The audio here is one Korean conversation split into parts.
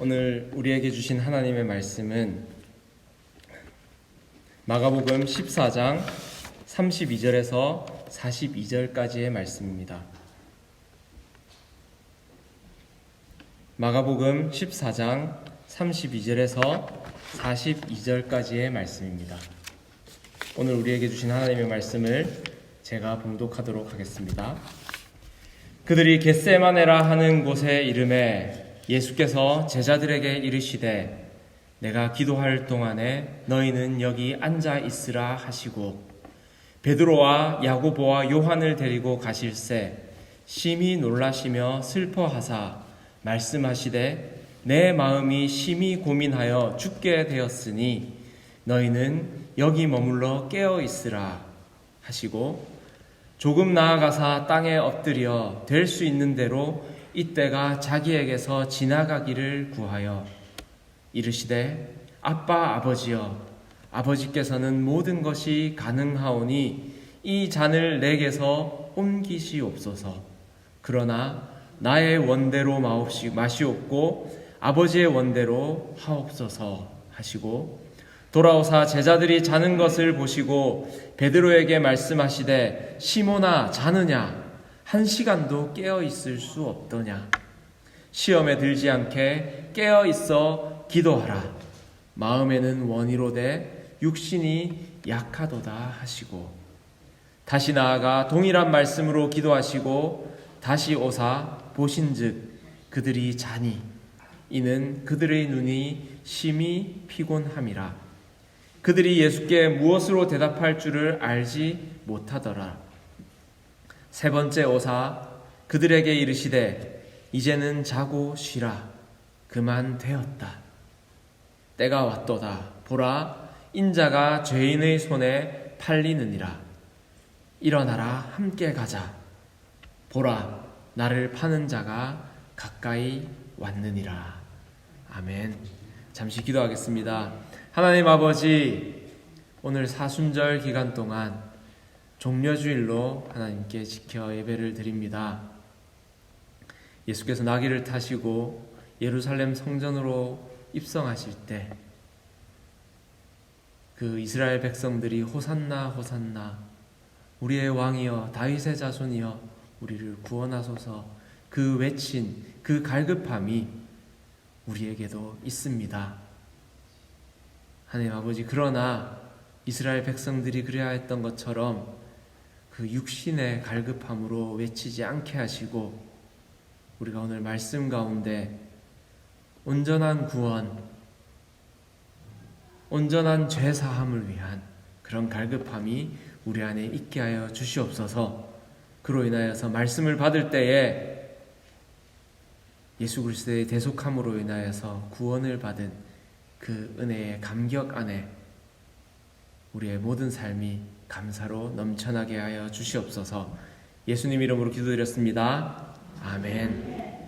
오늘 우리에게 주신 하나님의 말씀은 마가복음 14장 32절에서 42절까지의 말씀입니다. 마가복음 14장 32절에서 42절까지의 말씀입니다. 오늘 우리에게 주신 하나님의 말씀을 제가 봉독하도록 하겠습니다. 그들이 겟세마네라 하는 곳에 이르매 예수께서 제자들에게 이르시되 내가 기도할 동안에 너희는 여기 앉아 있으라 하시고 베드로와 야고보와 요한을 데리고 가실새 심히 놀라시며 슬퍼하사 말씀하시되 내 마음이 심히 고민하여 죽게 되었으니 너희는 여기 머물러 깨어 있으라 하시고 조금 나아가사 땅에 엎드려 될 수 있는 대로 이때가 자기에게서 지나가기를 구하여 이르시되 아빠 아버지여 아버지께서는 모든 것이 가능하오니 이 잔을 내게서 옮기시옵소서. 그러나 나의 원대로 마시옵고 아버지의 원대로 하옵소서 하시고 돌아오사 제자들이 자는 것을 보시고 베드로에게 말씀하시되 시몬아 자느냐? 1시간도 깨어 있을 수 없더냐? 시험에 들지 않게 깨어 있어 기도하라. 마음에는 원이로되 육신이 약하도다 하시고 다시 나아가 동일한 말씀으로 기도하시고 다시 오사 보신즉 그들이 자니 이는 그들의 눈이 심히 피곤함이라. 그들이 예수께 무엇으로 대답할 줄을 알지 못하더라. 세 번째 오사 그들에게 이르시되 이제는 자고 쉬라. 그만 되었다. 때가 왔도다. 보라 인자가 죄인의 손에 팔리느니라. 일어나라 함께 가자. 보라 나를 파는 자가 가까이 왔느니라. 아멘. 잠시 기도하겠습니다. 하나님 아버지, 오늘 사순절 기간 동안 종려주일로 하나님께 지켜 예배를 드립니다. 예수께서 나귀를 타시고 예루살렘 성전으로 입성하실 때 그 이스라엘 백성들이 호산나 호산나 우리의 왕이여 다윗의 자손이여 우리를 구원하소서 그 외친 그 갈급함이 우리에게도 있습니다. 하나님 아버지, 그러나 이스라엘 백성들이 그래야 했던 것처럼 그 육신의 갈급함으로 외치지 않게 하시고 우리가 오늘 말씀 가운데 온전한 구원, 온전한 죄사함을 위한 그런 갈급함이 우리 안에 있게 하여 주시옵소서. 그로 인하여서 말씀을 받을 때에 예수 그리스도의 대속함으로 인하여서 구원을 받은 그 은혜의 감격 안에 우리의 모든 삶이 감사로 넘쳐나게 하여 주시옵소서. 예수님 이름으로 기도드렸습니다. 아멘.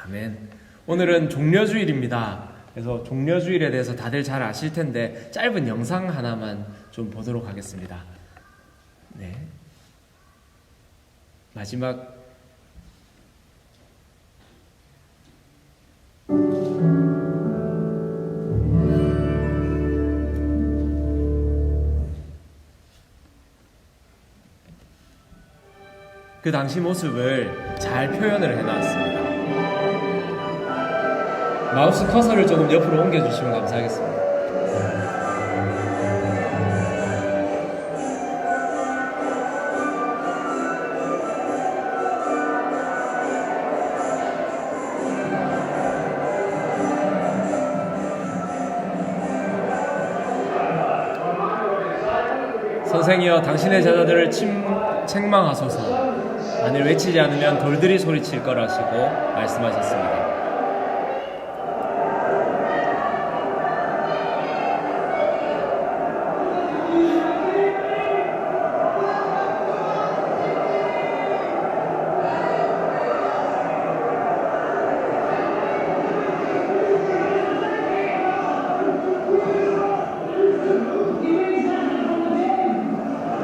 아멘. 오늘은 종려주일입니다. 그래서 종려주일에 대해서 다들 잘 아실 텐데 짧은 영상 하나만 좀 보도록 하겠습니다. 네. 마지막 그 당시 모습을 잘 표현을 해놨습니다. 마우스 커서를 조금 옆으로 옮겨주시면 감사하겠습니다. 선생이여 당신의 제자들을 책망하소서. 만일 외치지 않으면 돌들이 소리칠 거라시고 말씀하셨습니다.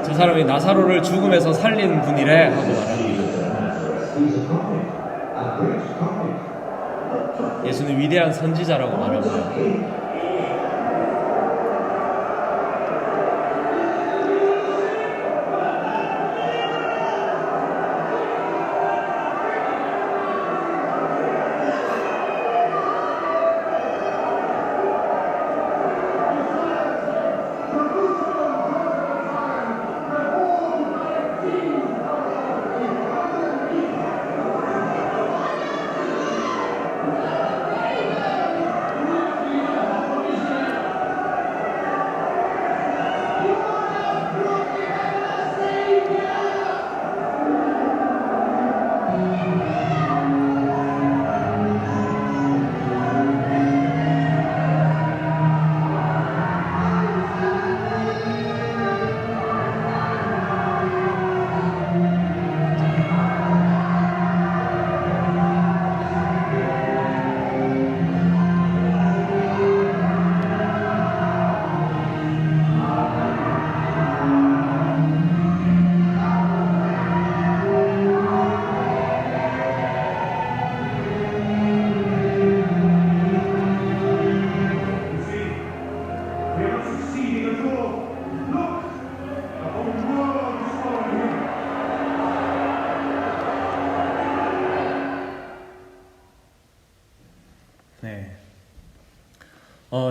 저 사람이 나사로를 죽음에서 살린 분이래 하고 말합니다. 예수님 위대한 선지자라고 말합니다. 네.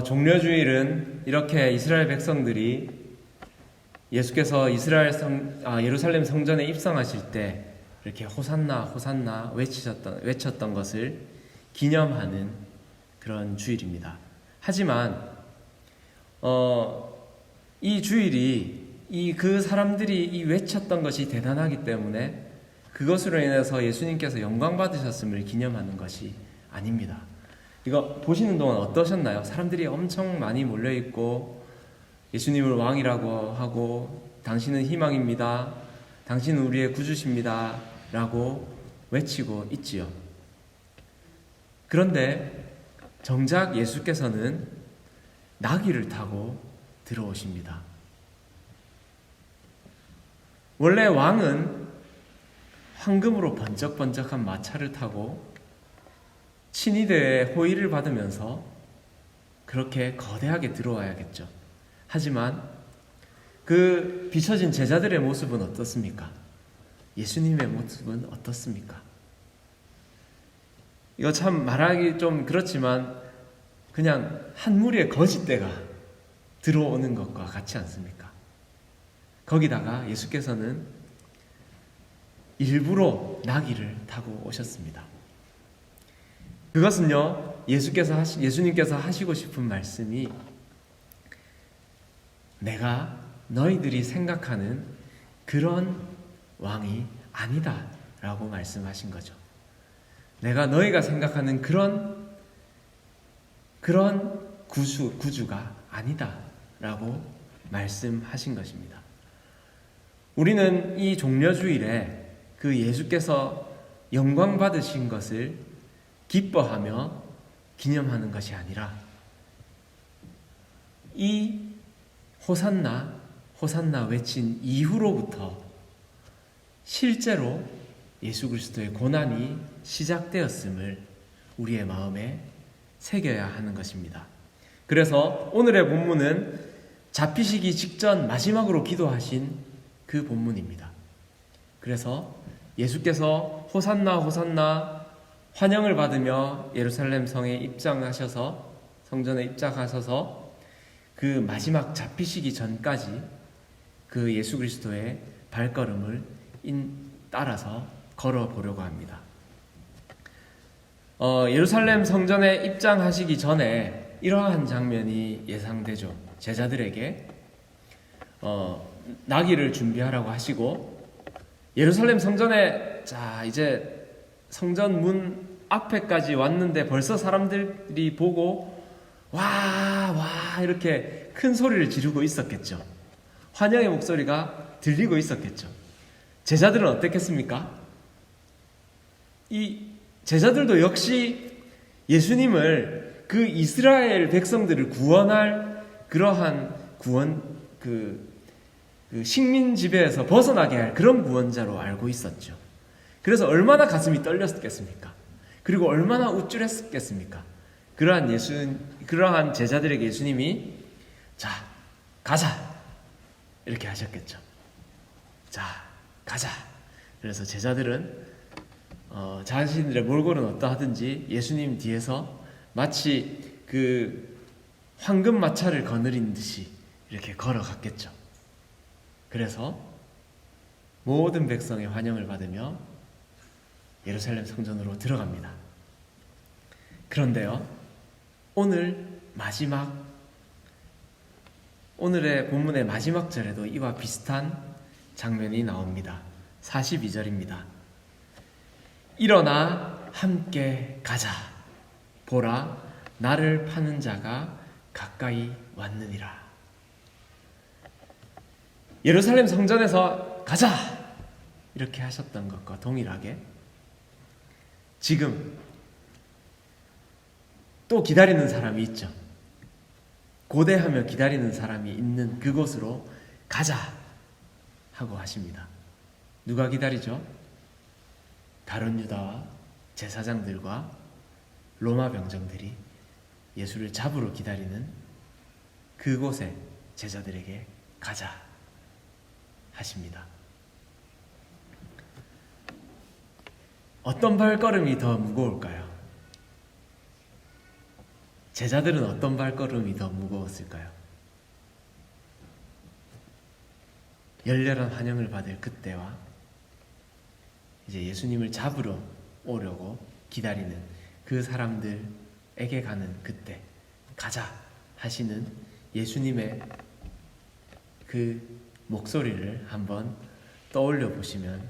종려주일은 이렇게 이스라엘 백성들이 예수께서 예루살렘 성전에 입성하실 때 이렇게 호산나 호산나 외쳤던 것을 기념하는 그런 주일입니다. 하지만 이 주일이 그 사람들이 외쳤던 것이 대단하기 때문에 그것으로 인해서 예수님께서 영광 받으셨음을 기념하는 것이 아닙니다. 이거 보시는 동안 어떠셨나요? 사람들이 엄청 많이 몰려있고 예수님을 왕이라고 하고 당신은 희망입니다, 당신은 우리의 구주십니다 라고 외치고 있지요. 그런데 정작 예수께서는 나귀를 타고 들어오십니다. 원래 왕은 황금으로 번쩍번쩍한 마차를 타고 친위대의 호의를 받으면서 그렇게 거대하게 들어와야겠죠. 하지만 그 비춰진 제자들의 모습은 어떻습니까? 예수님의 모습은 어떻습니까? 이거 참 말하기 좀 그렇지만 그냥 한 무리의 거짓대가 들어오는 것과 같지 않습니까? 거기다가 예수께서는 일부러 나귀를 타고 오셨습니다. 그것은요, 예수님께서 하시고 싶은 말씀이 내가 너희들이 생각하는 그런 왕이 아니다 라고 말씀하신 거죠. 내가 너희가 생각하는 그런 구주가 아니다 라고 말씀하신 것입니다. 우리는 이 종려주일에 그 예수께서 영광 받으신 것을 기뻐하며 기념하는 것이 아니라 이 호산나 호산나 외친 이후로부터 실제로 예수 그리스도의 고난이 시작되었음을 우리의 마음에 새겨야 하는 것입니다. 그래서 오늘의 본문은 잡히시기 직전 마지막으로 기도하신 그 본문입니다. 그래서 예수께서 호산나 호산나 환영을 받으며 예루살렘 성에 입장하셔서 성전에 입장하셔서 그 마지막 잡히시기 전까지 그 예수 그리스도의 발걸음을 따라서 걸어보려고 합니다. 예루살렘 성전에 입장하시기 전에 이러한 장면이 예상되죠. 제자들에게 나귀를 준비하라고 하시고 예루살렘 성전에 이제 성전 문 앞에까지 왔는데 벌써 사람들이 보고 와 이렇게 큰 소리를 지르고 있었겠죠. 환영의 목소리가 들리고 있었겠죠. 제자들은 어땠겠습니까? 이 제자들도 역시 예수님을 그 이스라엘 백성들을 구원할 그러한 그 식민 지배에서 벗어나게 할 그런 구원자로 알고 있었죠. 그래서 얼마나 가슴이 떨렸겠습니까? 그리고 얼마나 우쭐했겠습니까? 그러한 제자들에게 예수님이 자, 가자 이렇게 하셨겠죠. 자, 가자. 그래서 제자들은 자신들의 몰골은 어떠하든지 예수님 뒤에서 마치 그 황금 마차를 거느린 듯이 이렇게 걸어갔겠죠. 그래서 모든 백성의 환영을 받으며 예루살렘 성전으로 들어갑니다. 그런데요, 오늘의 본문의 마지막 절에도 이와 비슷한 장면이 나옵니다. 42절입니다. 일어나 함께 가자. 보라, 나를 파는 자가 가까이 왔느니라. 예루살렘 성전에서 가자! 이렇게 하셨던 것과 동일하게 지금 또 기다리는 사람이 있죠. 고대하며 기다리는 사람이 있는 그곳으로 가자 하고 하십니다. 누가 기다리죠? 가룟 유다와 제사장들과 로마 병정들이 예수를 잡으러 기다리는 그곳에 제자들에게 가자 하십니다. 어떤 발걸음이 더 무거울까요? 제자들은 어떤 발걸음이 더 무거웠을까요? 열렬한 환영을 받을 그때와 이제 예수님을 잡으러 오려고 기다리는 그 사람들에게 가는 그때, 가자 하시는 예수님의 그 목소리를 한번 떠올려 보시면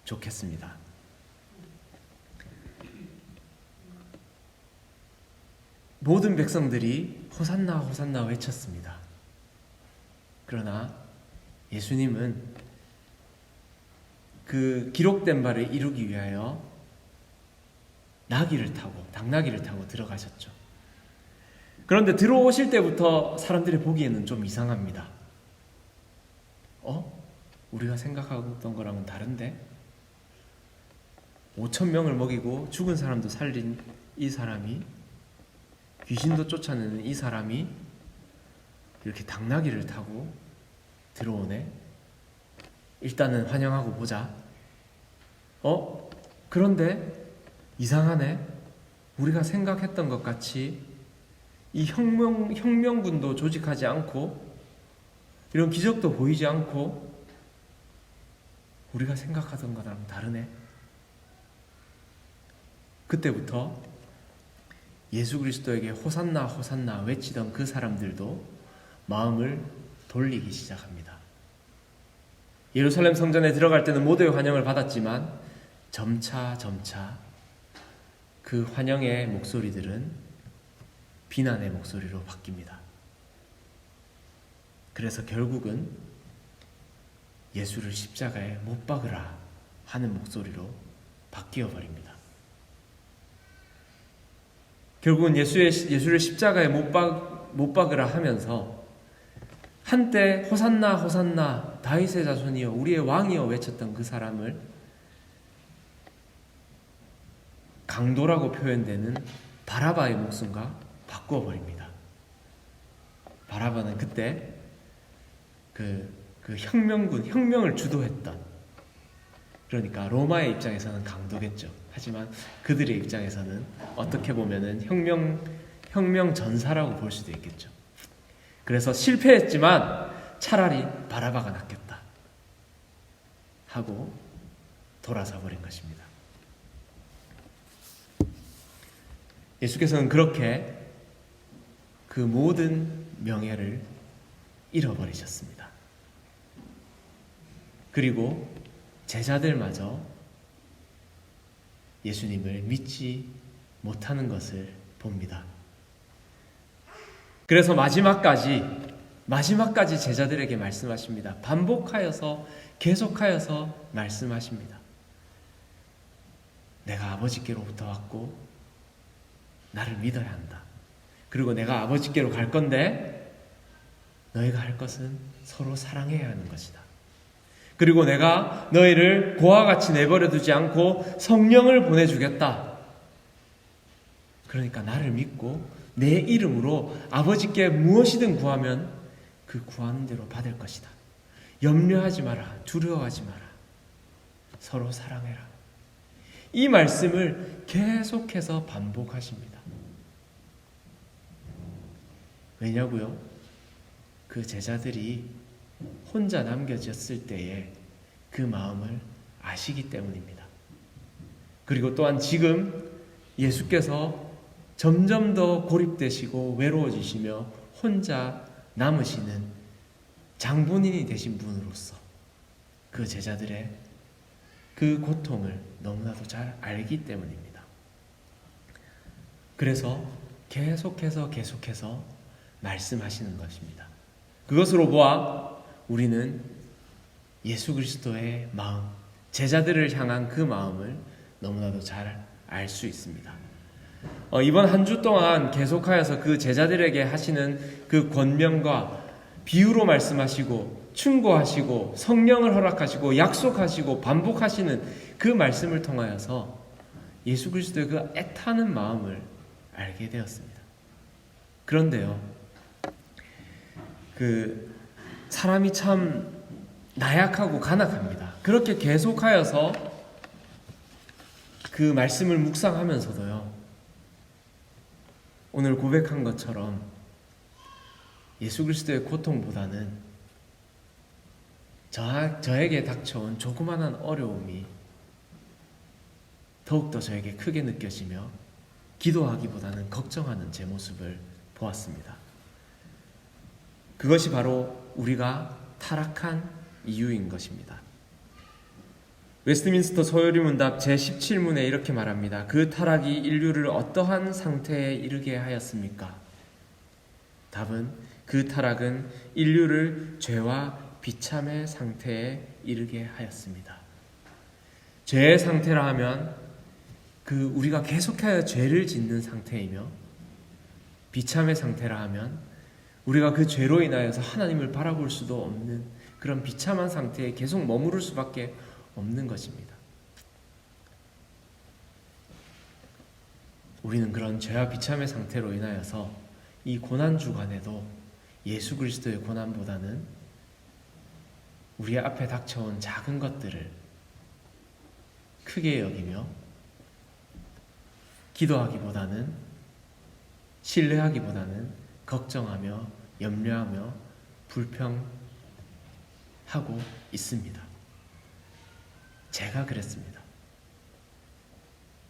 좋겠습니다. 모든 백성들이 호산나 호산나 외쳤습니다. 그러나 예수님은 그 기록된 바를 이루기 위하여 당나귀를 타고 들어가셨죠. 그런데 들어오실 때부터 사람들이 보기에는 좀 이상합니다. 우리가 생각하던 거랑은 다른데? 5,000명을 먹이고 죽은 사람도 살린 이 사람이, 귀신도 쫓아내는 이 사람이 이렇게 당나귀를 타고 들어오네? 일단은 환영하고 보자. 그런데 이상하네. 우리가 생각했던 것 같이 이 혁명군도 조직하지 않고 이런 기적도 보이지 않고 우리가 생각하던 거랑 다르네. 그때부터 예수 그리스도에게 호산나 호산나 외치던 그 사람들도 마음을 돌리기 시작합니다. 예루살렘 성전에 들어갈 때는 모두의 환영을 받았지만 점차 그 환영의 목소리들은 비난의 목소리로 바뀝니다. 그래서 결국은 예수를 십자가에 못 박으라 하는 목소리로 바뀌어 버립니다. 결국은 예수를 십자가에 못 박으라 하면서 한때 호산나 호산나 다윗의 자손이여 우리의 왕이여 외쳤던 그 사람을 강도라고 표현되는 바라바의 목숨과 바꾸어 버립니다. 바라바는 그때 그 혁명을 주도했던, 그러니까 로마의 입장에서는 강도겠죠. 하지만 그들의 입장에서는 어떻게 보면은 혁명 전사라고 볼 수도 있겠죠. 그래서 실패했지만 차라리 바라바가 낫겠다 하고 돌아서 버린 것입니다. 예수께서는 그렇게 그 모든 명예를 잃어버리셨습니다. 그리고 제자들마저 예수님을 믿지 못하는 것을 봅니다. 그래서 마지막까지 제자들에게 말씀하십니다. 반복하여서 계속하여서 말씀하십니다. 내가 아버지께로부터 왔고 나를 믿어야 한다. 그리고 내가 아버지께로 갈 건데 너희가 할 것은 서로 사랑해야 하는 것이다. 그리고 내가 너희를 고와 같이 내버려 두지 않고 성령을 보내주겠다. 그러니까 나를 믿고 내 이름으로 아버지께 무엇이든 구하면 그 구하는 대로 받을 것이다. 염려하지 마라. 두려워하지 마라. 서로 사랑해라. 이 말씀을 계속해서 반복하십니다. 왜냐고요? 그 제자들이 혼자 남겨졌을 때에 그 마음을 아시기 때문입니다. 그리고 또한 지금 예수께서 점점 더 고립되시고 외로워지시며 혼자 남으시는 장본인이 되신 분으로서 그 제자들의 그 고통을 너무나도 잘 알기 때문입니다. 그래서 계속해서 말씀하시는 것입니다. 그것으로 보아 우리는 예수 그리스도의 마음, 제자들을 향한 그 마음을 너무나도 잘 알 수 있습니다. 이번 한 주 동안 계속하여서 그 제자들에게 하시는 그 권면과 비유로 말씀하시고 충고하시고 성령을 허락하시고 약속하시고 반복하시는 그 말씀을 통하여서 예수 그리스도의 그 애타는 마음을 알게 되었습니다. 그런데요, 그 사람이 참 나약하고 간악합니다. 그렇게 계속하여서 그 말씀을 묵상하면서도요, 오늘 고백한 것처럼 예수 그리스도의 고통보다는 저에게 닥쳐온 조그마한 어려움이 더욱더 저에게 크게 느껴지며 기도하기보다는 걱정하는 제 모습을 보았습니다. 그것이 바로 우리가 타락한 이유인 것입니다. 웨스트민스터 소요리 문답 제17문에 이렇게 말합니다. 그 타락이 인류를 어떠한 상태에 이르게 하였습니까? 답은 그 타락은 인류를 죄와 비참의 상태에 이르게 하였습니다. 죄의 상태라 하면 그 우리가 계속하여 죄를 짓는 상태이며, 비참의 상태라 하면 우리가 그 죄로 인하여서 하나님을 바라볼 수도 없는 그런 비참한 상태에 계속 머무를 수밖에 없는 것입니다. 우리는 그런 죄와 비참의 상태로 인하여서 이 고난 주간에도 예수 그리스도의 고난보다는 우리 앞에 닥쳐온 작은 것들을 크게 여기며 기도하기보다는, 신뢰하기보다는 걱정하며 염려하며 불평하고 있습니다. 제가 그랬습니다.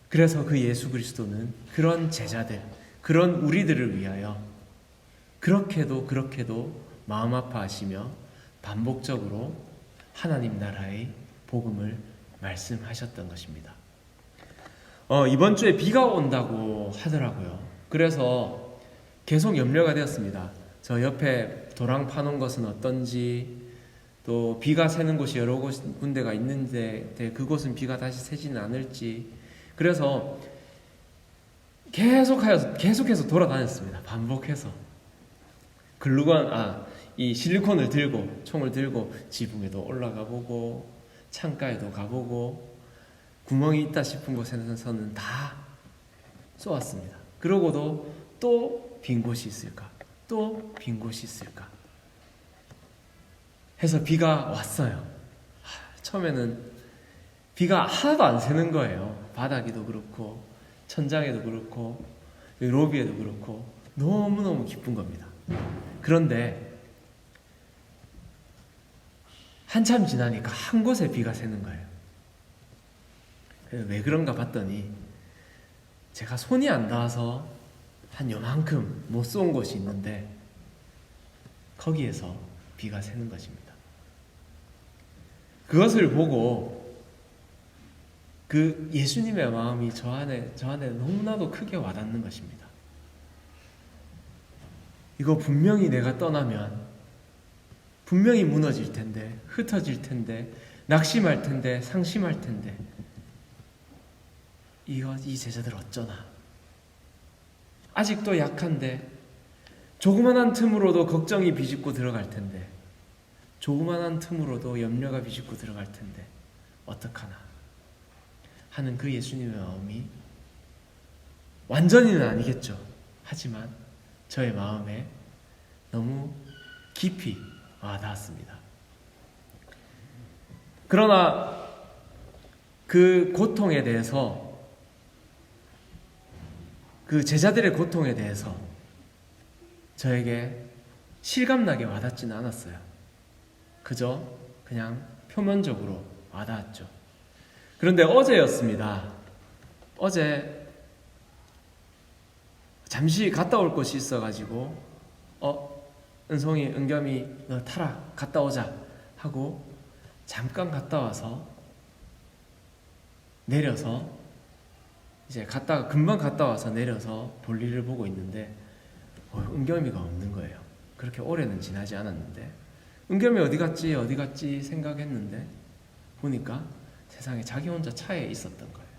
그래서 그 예수 그리스도는 그런 제자들, 그런 우리들을 위하여 그렇게도 마음 아파하시며 반복적으로 하나님 나라의 복음을 말씀하셨던 것입니다. 이번 주에 비가 온다고 하더라고요. 그래서 계속 염려가 되었습니다. 저 옆에 도랑 파놓은 것은 어떤지, 또 비가 새는 곳이 여러 군데가 있는데 그곳은 비가 다시 새지는 않을지, 그래서 계속해서 돌아다녔습니다. 반복해서 이 실리콘을 들고, 총을 들고 지붕에도 올라가 보고 창가에도 가보고 구멍이 있다 싶은 곳에서는 다 쏘았습니다. 그러고도 또 빈 곳이 있을까? 또 빈 곳이 있을까? 해서 비가 왔어요. 처음에는 비가 하나도 안 새는 거예요. 바닥에도 그렇고 천장에도 그렇고 로비에도 그렇고 너무너무 기쁜 겁니다. 그런데 한참 지나니까 한 곳에 비가 새는 거예요. 왜 그런가 봤더니 제가 손이 안 닿아서 한 요만큼 못 쏜 곳이 있는데 거기에서 비가 새는 것입니다. 그것을 보고 그 예수님의 마음이 저 안에 너무나도 크게 와닿는 것입니다. 이거 분명히 내가 떠나면 분명히 무너질 텐데, 흩어질 텐데, 낙심할 텐데, 상심할 텐데, 이 제자들 어쩌나? 아직도 약한데 조그만한 틈으로도 걱정이 비집고 들어갈 텐데, 조그만한 틈으로도 염려가 비집고 들어갈 텐데 어떡하나 하는 그 예수님의 마음이 완전히는 아니겠죠. 하지만 저의 마음에 너무 깊이 와닿았습니다. 그러나 그 고통에 대해서, 그 제자들의 고통에 대해서 저에게 실감나게 와닿지는 않았어요. 그저 그냥 표면적으로 와닿았죠. 그런데 어제였습니다. 어제 잠시 갔다 올 곳이 있어가지고 은송이, 은겸이 너 타라, 갔다 오자 하고 잠깐 갔다 와서 내려서 이제 금방 갔다 와서 내려서 볼일을 보고 있는데 은겸이가 없는 거예요. 그렇게 오래는 지나지 않았는데 은겸이 어디 갔지 생각했는데 보니까 세상에 자기 혼자 차에 있었던 거예요.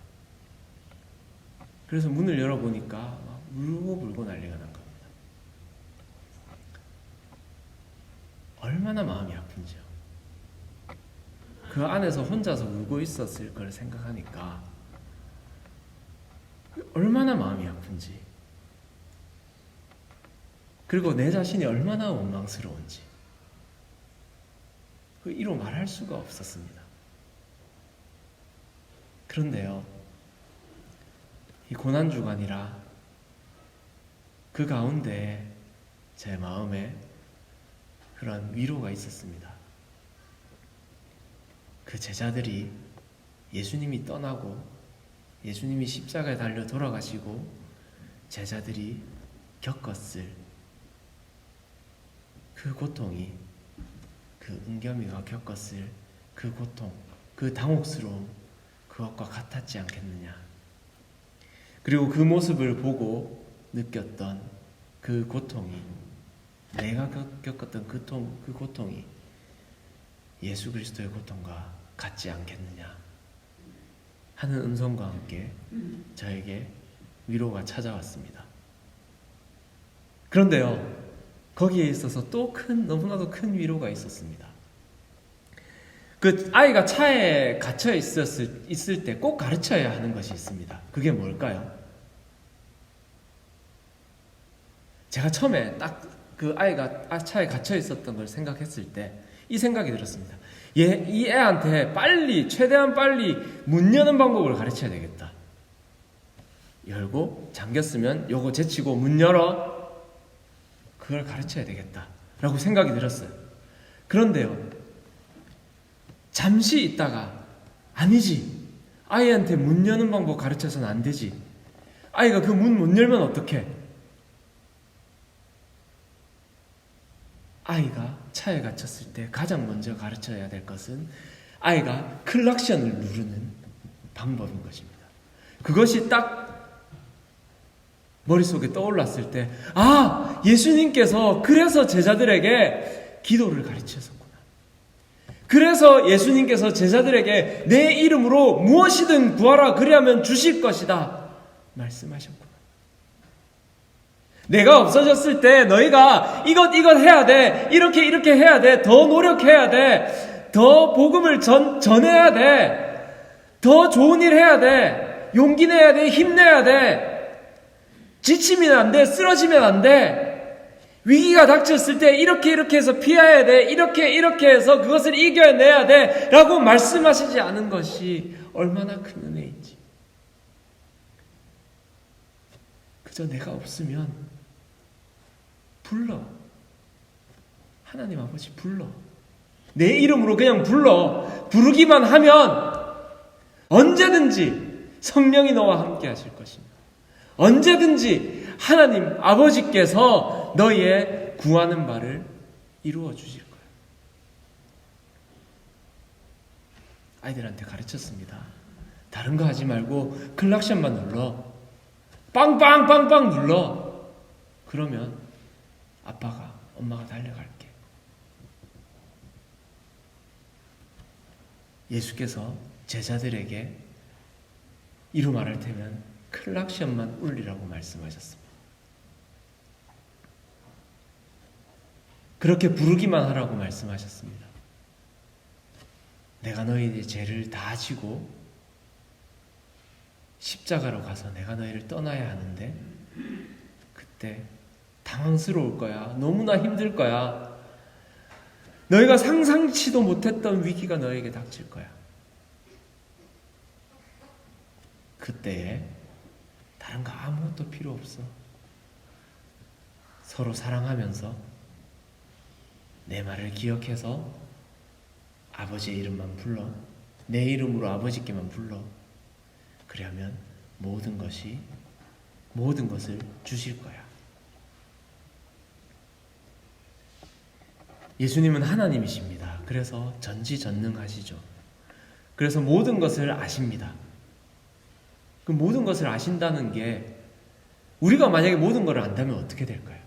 그래서 문을 열어보니까 막 울고 난리가 난 겁니다. 얼마나 마음이 아픈지요. 그 안에서 혼자서 울고 있었을 걸 생각하니까 얼마나 마음이 아픈지, 그리고 내 자신이 얼마나 원망스러운지 이로 말할 수가 없었습니다. 그런데요, 이 고난주간이라 그 가운데 제 마음에 그런 위로가 있었습니다. 그 제자들이 예수님이 떠나고 예수님이 십자가에 달려 돌아가시고 제자들이 겪었을 그 고통이, 그 은겸이가 겪었을 그 고통, 그 당혹스러움, 그것과 같았지 않겠느냐. 그리고 그 모습을 보고 느꼈던 그 고통이, 내가 겪었던 그 고통이 예수 그리스도의 고통과 같지 않겠느냐 하는 음성과 함께 저에게 위로가 찾아왔습니다. 그런데요, 거기에 있어서 또 너무나도 큰 위로가 있었습니다. 그 아이가 차에 갇혀 있을 때 꼭 가르쳐야 하는 것이 있습니다. 그게 뭘까요? 제가 처음에 딱 그 아이가 차에 갇혀 있었던 걸 생각했을 때 이 생각이 들었습니다. 이 애한테 최대한 빨리 문 여는 방법을 가르쳐야 되겠다. 열고 잠겼으면 요거 제치고 문 열어. 그걸 가르쳐야 되겠다 라고 생각이 들었어요. 그런데요, 잠시 있다가 아니지, 아이한테 문 여는 방법 가르쳐서는 안 되지. 아이가 그 문 못 열면 어떡해? 아이가 차에 갇혔을 때 가장 먼저 가르쳐야 될 것은 아이가 클락션을 누르는 방법인 것입니다. 그것이 딱 머릿속에 떠올랐을 때, 예수님께서 그래서 제자들에게 기도를 가르치셨구나. 그래서 예수님께서 제자들에게 내 이름으로 무엇이든 구하라, 그리하면 주실 것이다 말씀하셨구나. 내가 없어졌을 때 너희가 이것 해야 돼, 이렇게 해야 돼, 더 노력해야 돼, 더 복음을 전해야 돼, 더 좋은 일 해야 돼, 용기 내야 돼, 힘내야 돼, 지치면 안 돼, 쓰러지면 안 돼, 위기가 닥쳤을 때 이렇게 해서 피해야 돼, 이렇게 해서 그것을 이겨내야 돼 라고 말씀하시지 않은 것이 얼마나 큰 은혜인지. 그저 내가 없으면 불러. 하나님 아버지 불러. 내 이름으로 그냥 불러. 부르기만 하면 언제든지 성령이 너와 함께 하실 것입니다. 언제든지 하나님 아버지께서 너희의 구하는 바를 이루어 주실 거예요. 아이들한테 가르쳤습니다. 다른 거 하지 말고 클락션만 눌러. 빵빵빵빵 눌러. 그러면 아빠가, 엄마가 달려갈게. 예수께서 제자들에게 이루 말할 테면 클락션만 울리라고 말씀하셨습니다. 그렇게 부르기만 하라고 말씀하셨습니다. 내가 너희의 죄를 다 지고 십자가로 가서 내가 너희를 떠나야 하는데 그때 당황스러울 거야. 너무나 힘들 거야. 너희가 상상치도 못했던 위기가 너에게 닥칠 거야. 그때에 다른 거 아무것도 필요 없어. 서로 사랑하면서 내 말을 기억해서 아버지의 이름만 불러. 내 이름으로 아버지께만 불러. 그러면 모든 것을 주실 거야. 예수님은 하나님이십니다. 그래서 전지전능하시죠. 그래서 모든 것을 아십니다. 그 모든 것을 아신다는 게 우리가 만약에 모든 것을 안다면 어떻게 될까요?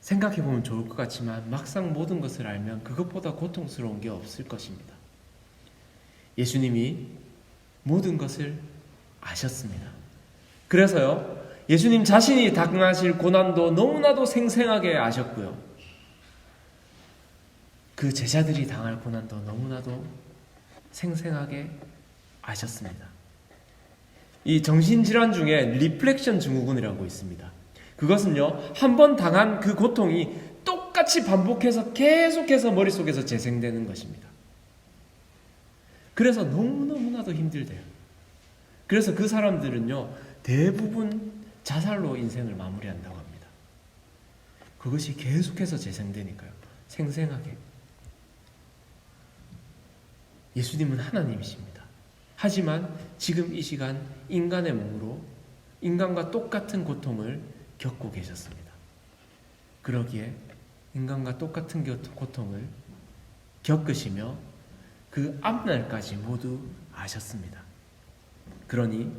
생각해보면 좋을 것 같지만 막상 모든 것을 알면 그것보다 고통스러운 게 없을 것입니다. 예수님이 모든 것을 아셨습니다. 그래서요, 예수님 자신이 당하실 고난도 너무나도 생생하게 아셨고요. 그 제자들이 당할 고난도 너무나도 생생하게 아셨습니다. 이 정신질환 중에 리플렉션 증후군이라고 있습니다. 그것은요, 한 번 당한 그 고통이 똑같이 반복해서 계속해서 머릿속에서 재생되는 것입니다. 그래서 너무너무나도 힘들대요. 그래서 그 사람들은요, 대부분 자살로 인생을 마무리한다고 합니다. 그것이 계속해서 재생되니까요. 생생하게. 예수님은 하나님이십니다. 하지만 지금 이 시간 인간의 몸으로 인간과 똑같은 고통을 겪고 계셨습니다. 그러기에 인간과 똑같은 고통을 겪으시며 그 앞날까지 모두 아셨습니다. 그러니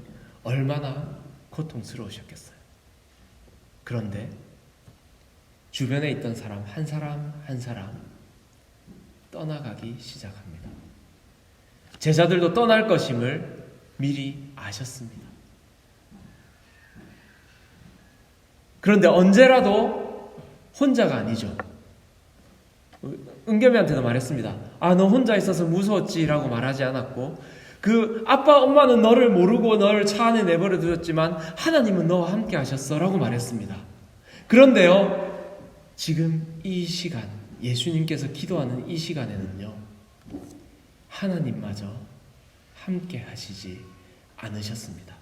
얼마나 고통스러우셨겠어요. 그런데 주변에 있던 사람 한 사람 떠나가기 시작합니다. 제자들도 떠날 것임을 미리 아셨습니다. 그런데 언제라도 혼자가 아니죠. 은겸이한테도 말했습니다. 아, 너 혼자 있어서 무서웠지 라고 말하지 않았고, 그 아빠 엄마는 너를 모르고 너를 차 안에 내버려 두었지만 하나님은 너와 함께 하셨어 라고 말했습니다. 그런데요, 지금 이 시간, 예수님께서 기도하는 이 시간에는요, 하나님마저 함께 하시지 않으셨습니다.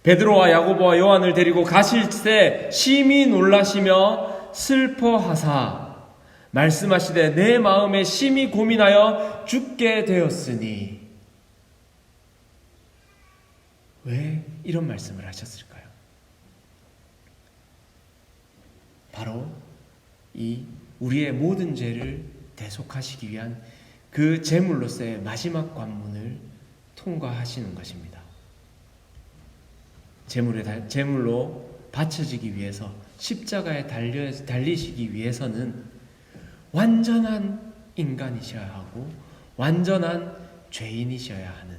베드로와 야고보와 요한을 데리고 가실 때 심히 놀라시며 슬퍼하사 말씀하시되 내 마음에 심히 고민하여 죽게 되었으니. 왜 이런 말씀을 하셨을까요? 바로 이 우리의 모든 죄를 대속하시기 위한 그 제물로서의 마지막 관문을 통과하시는 것입니다. 제물로 바쳐지기 위해서, 십자가에 달리시기 위해서는 완전한 인간이셔야 하고 완전한 죄인이셔야 하는,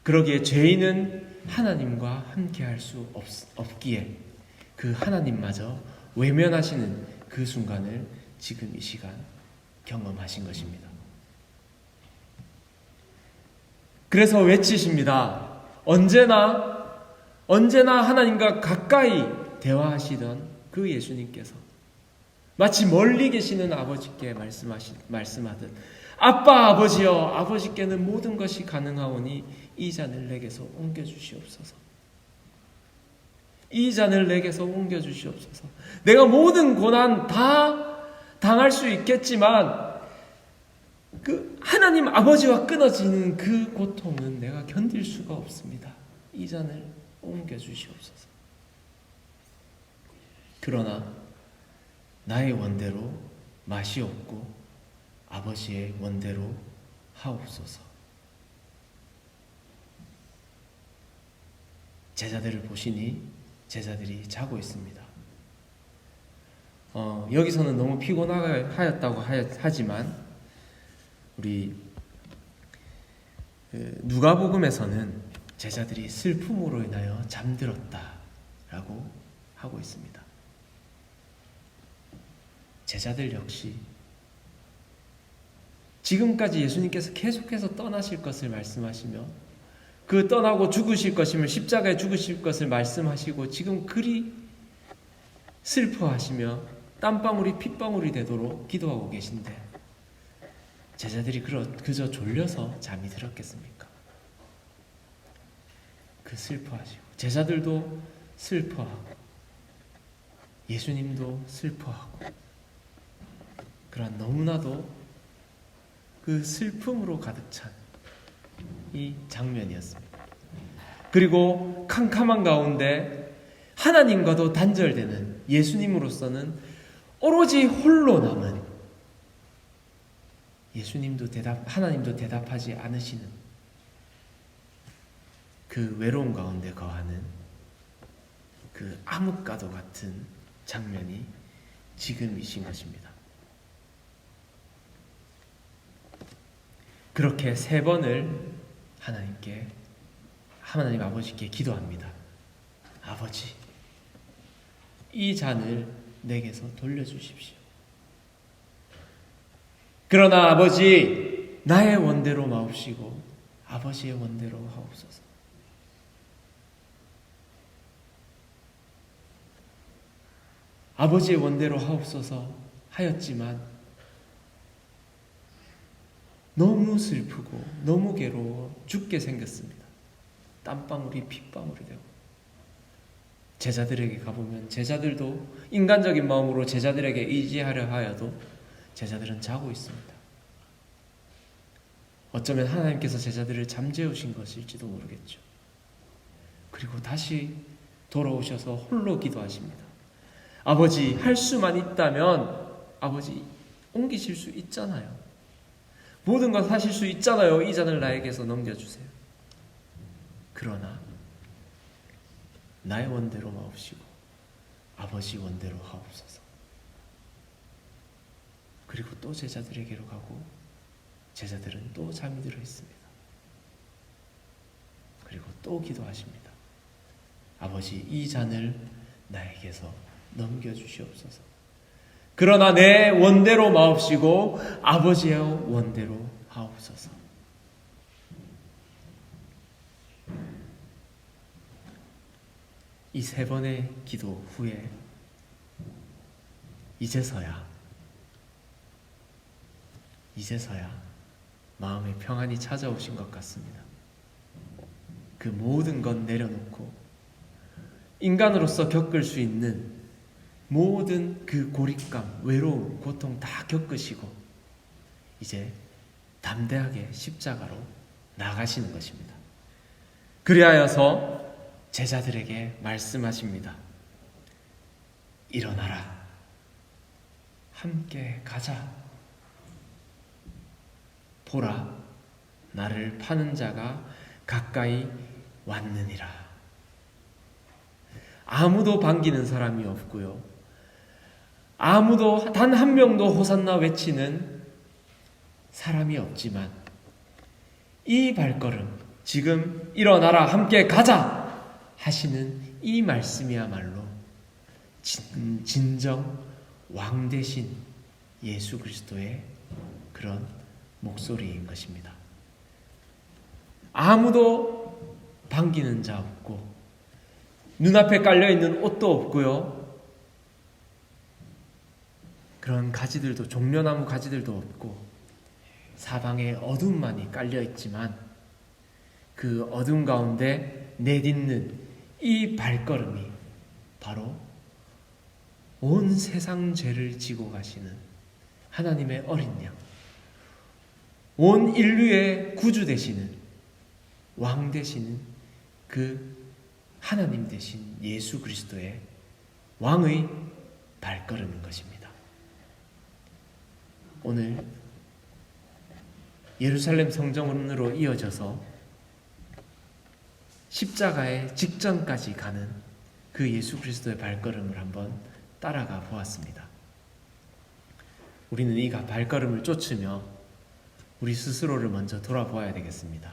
그러기에 죄인은 하나님과 함께할 수 없기에 그 하나님마저 외면하시는 그 순간을 지금 이 시간 경험하신 것입니다. 그래서 외치십니다. 언제나 하나님과 가까이 대화하시던 그 예수님께서 마치 멀리 계시는 아버지께 말씀하듯 아빠 아버지여, 아버지께는 모든 것이 가능하오니 이 잔을 내게서 옮겨주시옵소서. 이 잔을 내게서 옮겨주시옵소서. 내가 모든 고난 다 당할 수 있겠지만 그 하나님 아버지와 끊어지는 그 고통은 내가 견딜 수가 없습니다. 이 잔을 옮겨주시옵소서. 그러나 나의 원대로 마시옵고 아버지의 원대로 하옵소서. 제자들을 보시니 제자들이 자고 있습니다. 여기서는 너무 피곤하였다고 하지만 우리 누가복음에서는 제자들이 슬픔으로 인하여 잠들었다라고 하고 있습니다. 제자들 역시 지금까지 예수님께서 계속해서 떠나실 것을 말씀하시며 그 떠나고 죽으실 것임을, 십자가에 죽으실 것을 말씀하시고 지금 그리 슬퍼하시며 땀방울이 핏방울이 되도록 기도하고 계신데 제자들이 그저 졸려서 잠이 들었겠습니까? 그 슬퍼하시고 제자들도 슬퍼하고 예수님도 슬퍼하고 그러한 너무나도 그 슬픔으로 가득 찬 이 장면이었습니다. 그리고 캄캄한 가운데 하나님과도 단절되는 예수님으로서는 오로지 홀로 남은 하나님도 대답하지 않으시는 그 외로움 가운데 거하는 그 암흑과도 같은 장면이 지금이신 것입니다. 그렇게 3번을 하나님 아버지께 기도합니다. 아버지, 이 잔을 내게서 돌려주십시오. 그러나 아버지, 나의 원대로 마옵시고 아버지의 원대로 하옵소서. 아버지의 원대로 하옵소서 하였지만 너무 슬프고 너무 괴로워 죽게 생겼습니다. 땀방울이 핏방울이 되고 제자들에게 가보면 제자들도 인간적인 마음으로 제자들에게 의지하려 하여도 제자들은 자고 있습니다. 어쩌면 하나님께서 제자들을 잠재우신 것일지도 모르겠죠. 그리고 다시 돌아오셔서 홀로 기도하십니다. 아버지, 할 수만 있다면 아버지 옮기실 수 있잖아요. 모든 것 하실 수 있잖아요. 이 잔을 나에게서 넘겨주세요. 그러나 나의 원대로 마옵시고 아버지 원대로 하옵소서. 그리고 또 제자들에게로 가고 제자들은 또 잠이 들어 있습니다. 그리고 또 기도하십니다. 아버지, 이 잔을 나에게서 넘겨주시옵소서. 그러나 내 원대로 마옵시고 아버지의 원대로 하옵소서. 이 3번의 기도 후에 이제서야 마음의 평안이 찾아오신 것 같습니다. 그 모든 것 내려놓고 인간으로서 겪을 수 있는 모든 그 고립감, 외로움, 고통 다 겪으시고 이제 담대하게 십자가로 나가시는 것입니다. 그리하여서 제자들에게 말씀하십니다. 일어나라. 함께 가자. 보라, 나를 파는 자가 가까이 왔느니라. 아무도 반기는 사람이 없고요. 아무도 단 한 명도 호산나 외치는 사람이 없지만 이 발걸음, 지금 일어나라 함께 가자 하시는 이 말씀이야말로 진정 왕 대신 예수 그리스도의 그런 목소리인 것입니다. 아무도 반기는 자 없고 눈앞에 깔려있는 옷도 없고요. 그런 가지들도, 종려나무 가지들도 없고 사방에 어둠만이 깔려있지만 그 어둠 가운데 내딛는 이 발걸음이 바로 온 세상 죄를 지고 가시는 하나님의 어린 양, 온 인류의 구주 되시는 왕 되시는 그 하나님 되신 예수 그리스도의 왕의 발걸음인 것입니다. 오늘 예루살렘 성전으로 이어져서 십자가의 직전까지 가는 그 예수 그리스도의 발걸음을 한번 따라가 보았습니다. 우리는 이 발걸음을 쫓으며 우리 스스로를 먼저 돌아보아야 되겠습니다.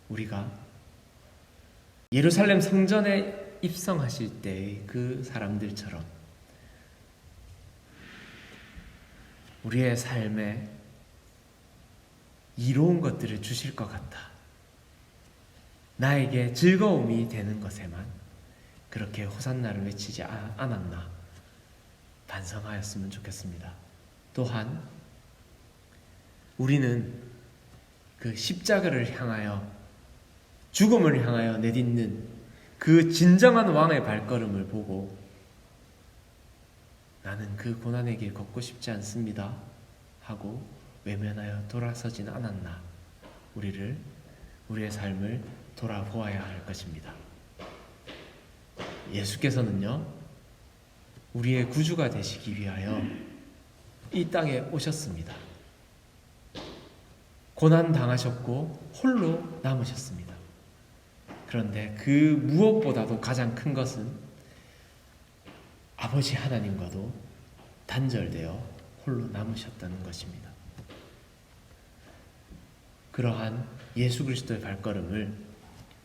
우리가 예루살렘 성전에 입성하실 때의 그 사람들처럼 우리의 삶에 이로운 것들을 주실 것 같아. 나에게 즐거움이 되는 것에만 그렇게 호산나를 외치지 않았나 반성하였으면 좋겠습니다. 또한 우리는 그 십자가를 향하여, 죽음을 향하여 내딛는 그 진정한 왕의 발걸음을 보고 나는 그 고난의 길 걷고 싶지 않습니다 하고 외면하여 돌아서진 않았나, 우리의 삶을 돌아보아야 할 것입니다. 예수께서는요, 우리의 구주가 되시기 위하여 이 땅에 오셨습니다. 고난 당하셨고 홀로 남으셨습니다. 그런데 그 무엇보다도 가장 큰 것은 아버지 하나님과도 단절되어 홀로 남으셨다는 것입니다. 그러한 예수 그리스도의 발걸음을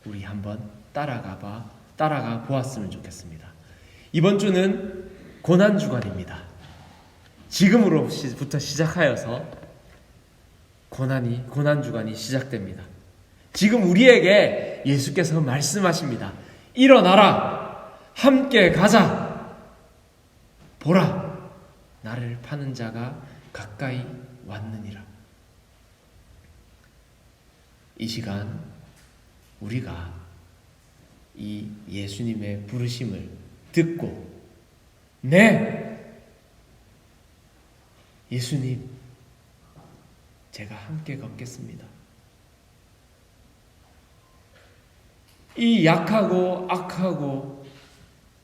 우리 한번 따라가 보았으면 좋겠습니다. 이번 주는 고난주간입니다. 지금으로부터 시작하여서 고난주간이 시작됩니다. 지금 우리에게 예수께서 말씀하십니다. 일어나라! 함께 가자! 보라! 나를 파는 자가 가까이 왔느니라. 이 시간 우리가 이 예수님의 부르심을 듣고, 네! 예수님, 제가 함께 걷겠습니다. 이 약하고 악하고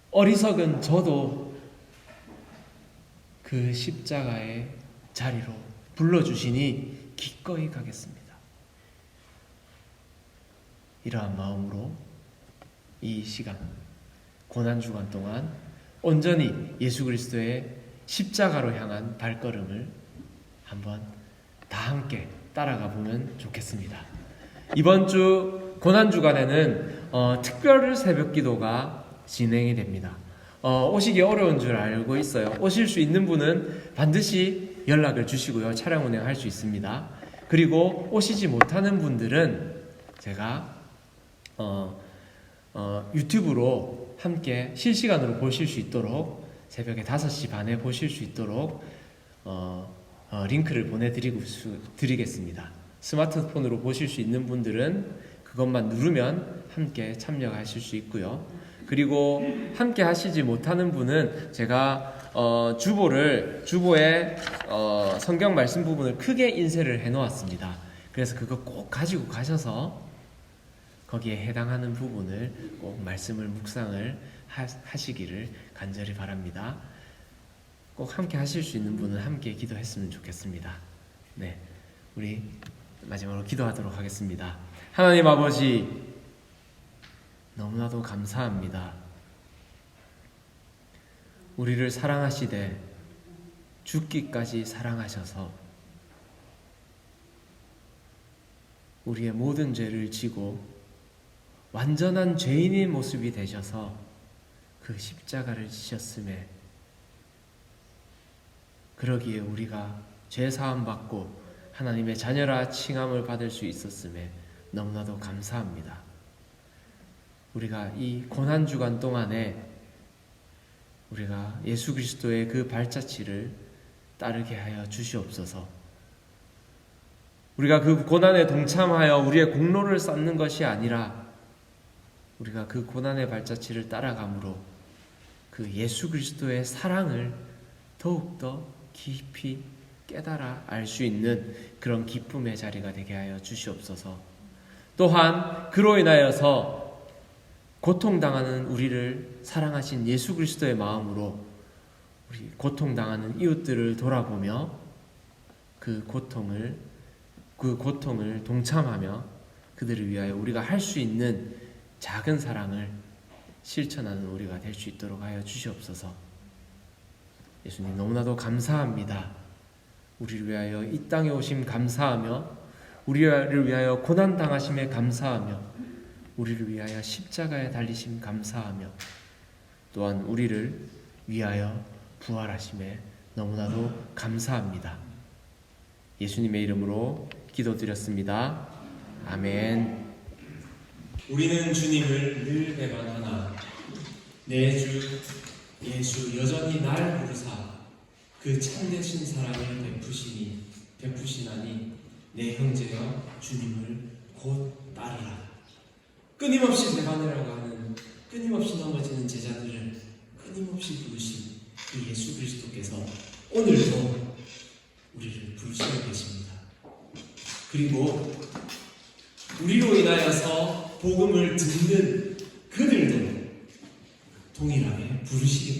어리석은 저도 그 십자가의 자리로 불러주시니 기꺼이 가겠습니다. 이러한 마음으로 이 시간, 고난주간 동안 온전히 예수 그리스도의 십자가로 향한 발걸음을 한번 다 함께 따라가 보면 좋겠습니다. 이번 주 고난주간에는 특별 새벽기도가 진행이 됩니다. 오시기 어려운 줄 알고 있어요. 오실 수 있는 분은 반드시 연락을 주시고요. 차량 운행할 수 있습니다. 그리고 오시지 못하는 분들은 제가 유튜브로 함께 실시간으로 보실 수 있도록, 새벽에 5시 반에 보실 수 있도록 링크를 보내드리겠습니다. 스마트폰으로 보실 수 있는 분들은 그것만 누르면 함께 참여하실 수 있고요. 그리고 함께 하시지 못하는 분은 제가 주보에 성경 말씀 부분을 크게 인쇄를 해 놓았습니다. 그래서 그거 꼭 가지고 가셔서 거기에 해당하는 부분을 꼭 말씀을 묵상을 하시기를 간절히 바랍니다. 꼭 함께 하실 수 있는 분은 함께 기도했으면 좋겠습니다. 네, 우리 마지막으로 기도하도록 하겠습니다. 하나님 아버지, 너무나도 감사합니다. 우리를 사랑하시되 죽기까지 사랑하셔서 우리의 모든 죄를 지고 완전한 죄인의 모습이 되셔서 그 십자가를 지셨음에, 그러기에 우리가 죄사함 받고 하나님의 자녀라 칭함을 받을 수 있었음에 너무나도 감사합니다. 우리가 이 고난주간 동안에 우리가 예수 그리스도의 그 발자취를 따르게 하여 주시옵소서. 우리가 그 고난에 동참하여 우리의 공로를 쌓는 것이 아니라 우리가 그 고난의 발자취를 따라감으로 그 예수 그리스도의 사랑을 더욱더 깊이 깨달아 알 수 있는 그런 기쁨의 자리가 되게 하여 주시옵소서. 또한 그로 인하여서 고통당하는 우리를 사랑하신 예수 그리스도의 마음으로 우리 고통당하는 이웃들을 돌아보며 그 고통을 동참하며 그들을 위하여 우리가 할 수 있는 작은 사랑을 실천하는 우리가 될 수 있도록 하여 주시옵소서. 예수님, 너무나도 감사합니다. 우리를 위하여 이 땅에 오심 감사하며, 우리를 위하여 고난당하심에 감사하며, 우리를 위하여 십자가에 달리심 감사하며, 또한 우리를 위하여 부활하심에 너무나도 감사합니다. 예수님의 이름으로 기도드렸습니다. 아멘. 우리는 주님을 늘 배반하나 내 주 예수 여전히 날 부르사 그 참되신 사랑을 베푸시나니 내 형제여 주님을 곧 따르라. 끊임없이 배반하려고 하는, 끊임없이 넘어지는 제자들을 끊임없이 부르신 그 예수 그리스도께서 오늘도 우리를 부르시고 계십니다. 그리고 우리로 인하여서 복음을 듣는 그들도 동일하게 부르시기